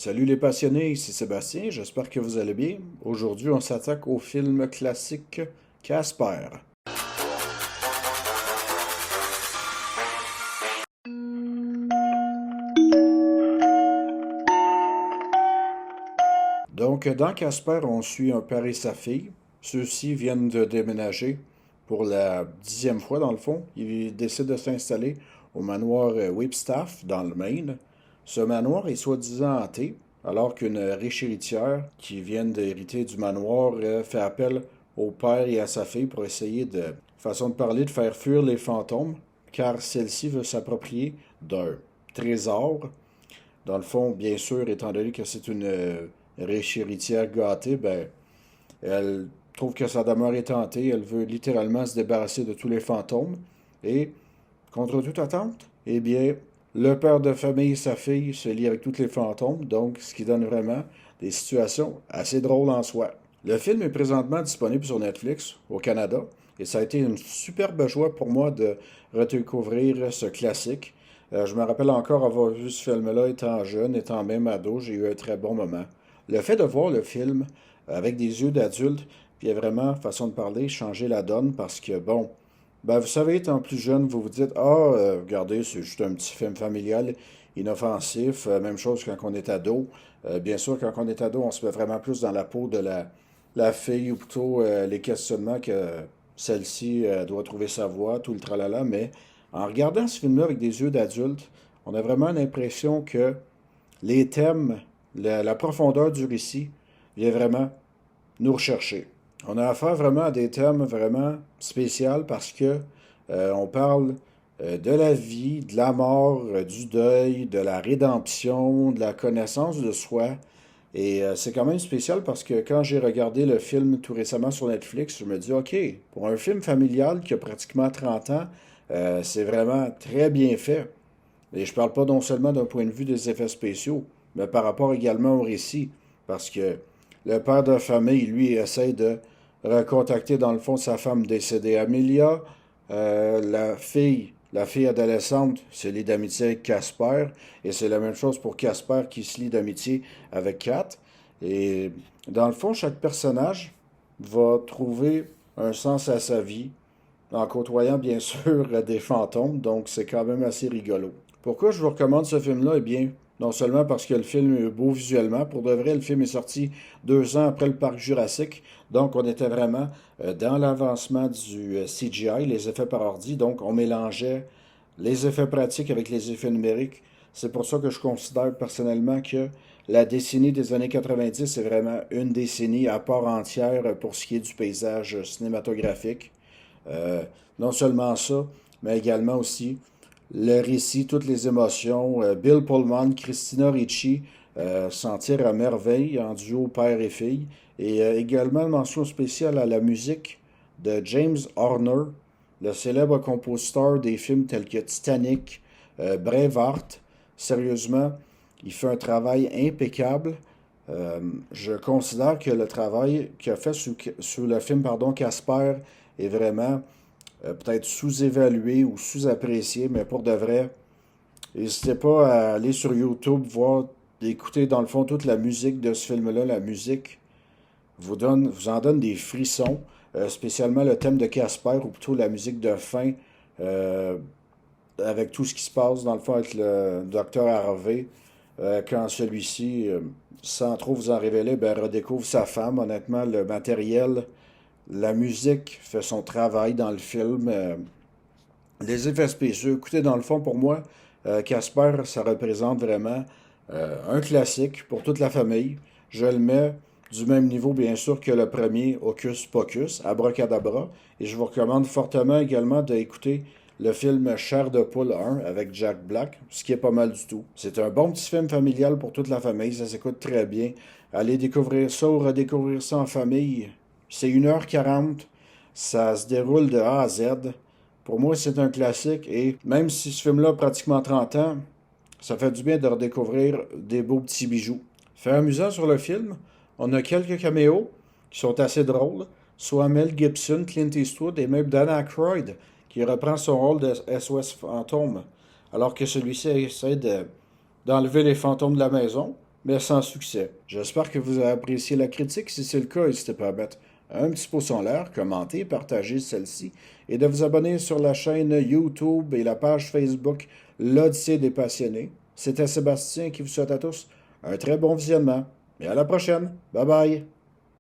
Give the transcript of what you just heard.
Salut les passionnés, ici Sébastien, j'espère que vous allez bien. Aujourd'hui, on s'attaque au film classique Casper. Donc, dans Casper, on suit un père et sa fille. Ceux-ci viennent de déménager pour la 10e fois, dans le fond. Ils décident de s'installer au manoir Whipstaff, dans le Maine. Ce manoir est soi-disant hanté, alors qu'une riche héritière qui vient d'hériter du manoir fait appel au père et à sa fille pour essayer de, façon de parler, de faire fuir les fantômes, car celle-ci veut s'approprier d'un trésor. Dans le fond, bien sûr, étant donné que c'est une riche héritière gâtée, ben, elle trouve que sa demeure est hantée, elle veut littéralement se débarrasser de tous les fantômes, et, contre toute attente, eh bien, le père de famille et sa fille se lient avec tous les fantômes, donc ce qui donne vraiment des situations assez drôles en soi. Le film est présentement disponible sur Netflix au Canada, et ça a été une superbe joie pour moi de redécouvrir ce classique. Je me rappelle encore avoir vu ce film-là étant jeune, étant même ado, j'ai eu un très bon moment. Le fait de voir le film avec des yeux d'adulte, puis a vraiment, façon de parler, changé la donne parce que, bon, ben vous savez, étant plus jeune, vous vous dites, ah, regardez, c'est juste un petit film familial, inoffensif, même chose quand on est ado. Bien sûr, quand on est ado, on se met vraiment plus dans la peau de la fille, ou plutôt les questionnements que celle-ci doit trouver sa voie, tout le tralala, mais en regardant ce film-là avec des yeux d'adulte, on a vraiment l'impression que les thèmes, la profondeur du récit vient vraiment nous rechercher. On a affaire vraiment à des thèmes vraiment spéciaux parce que on parle de la vie, de la mort, du deuil, de la rédemption, de la connaissance de soi. Et c'est quand même spécial parce que quand j'ai regardé le film tout récemment sur Netflix, je me dis, OK, pour un film familial qui a pratiquement 30 ans, c'est vraiment très bien fait. Et je parle pas non seulement d'un point de vue des effets spéciaux, mais par rapport également au récit. Parce que le père de famille, lui, essaie de recontacter dans le fond sa femme décédée, Amelia. La fille adolescente, se lie d'amitié avec Casper. Et c'est la même chose pour Casper qui se lie d'amitié avec Kat. Et dans le fond, chaque personnage va trouver un sens à sa vie en côtoyant bien sûr des fantômes, donc c'est quand même assez rigolo. Pourquoi je vous recommande ce film-là? Eh bien, non seulement parce que le film est beau visuellement, pour de vrai, le film est sorti 2 ans après le parc Jurassique, donc on était vraiment dans l'avancement du CGI, les effets par ordi, donc on mélangeait les effets pratiques avec les effets numériques. C'est pour ça que je considère personnellement que la décennie des années 90 est vraiment une décennie à part entière pour ce qui est du paysage cinématographique. Non seulement ça, mais également aussi le récit, toutes les émotions. Bill Pullman, Christina Ricci s'en tirent à merveille en duo père et fille. Et également une mention spéciale à la musique de James Horner, le célèbre compositeur des films tels que Titanic, Braveheart. Sérieusement, il fait un travail impeccable. Je considère que le travail qu'il a fait sous le film pardon, Casper est vraiment peut-être sous-évalué ou sous-apprécié, mais pour de vrai, n'hésitez pas à aller sur YouTube, voir, écouter dans le fond toute la musique de ce film-là. La musique vous en donne des frissons, spécialement le thème de Casper, ou plutôt la musique de fin, euh, avec tout ce qui se passe dans le fond avec le docteur Harvey, quand celui-ci, sans trop vous en révéler, ben, redécouvre sa femme. Honnêtement, le matériel, la musique fait son travail dans le film. Les effets spéciaux, écoutez, dans le fond, pour moi, Casper, ça représente vraiment un classique pour toute la famille. Je le mets du même niveau, bien sûr, que le premier, Hocus Pocus, Abracadabra. Et je vous recommande fortement également d'écouter le film Chair de poule 1 avec Jack Black, ce qui est pas mal du tout. C'est un bon petit film familial pour toute la famille, ça s'écoute très bien. Allez découvrir ça ou redécouvrir ça en famille. C'est 1h40, ça se déroule de A à Z. Pour moi, c'est un classique et même si ce film-là a pratiquement 30 ans, ça fait du bien de redécouvrir des beaux petits bijoux. Fait amusant sur le film, on a quelques caméos qui sont assez drôles, soit Mel Gibson, Clint Eastwood et même Dan Aykroyd qui reprend son rôle de SOS fantôme alors que celui-ci essaie d'enlever les fantômes de la maison. mais sans succès. J'espère que vous avez apprécié la critique. Si c'est le cas, n'hésitez pas à mettre un petit pouce en l'air, commenter, partager celle-ci et de vous abonner sur la chaîne YouTube et la page Facebook L'Odyssée des passionnés. C'était Sébastien qui vous souhaite à tous un très bon visionnement et à la prochaine. Bye bye!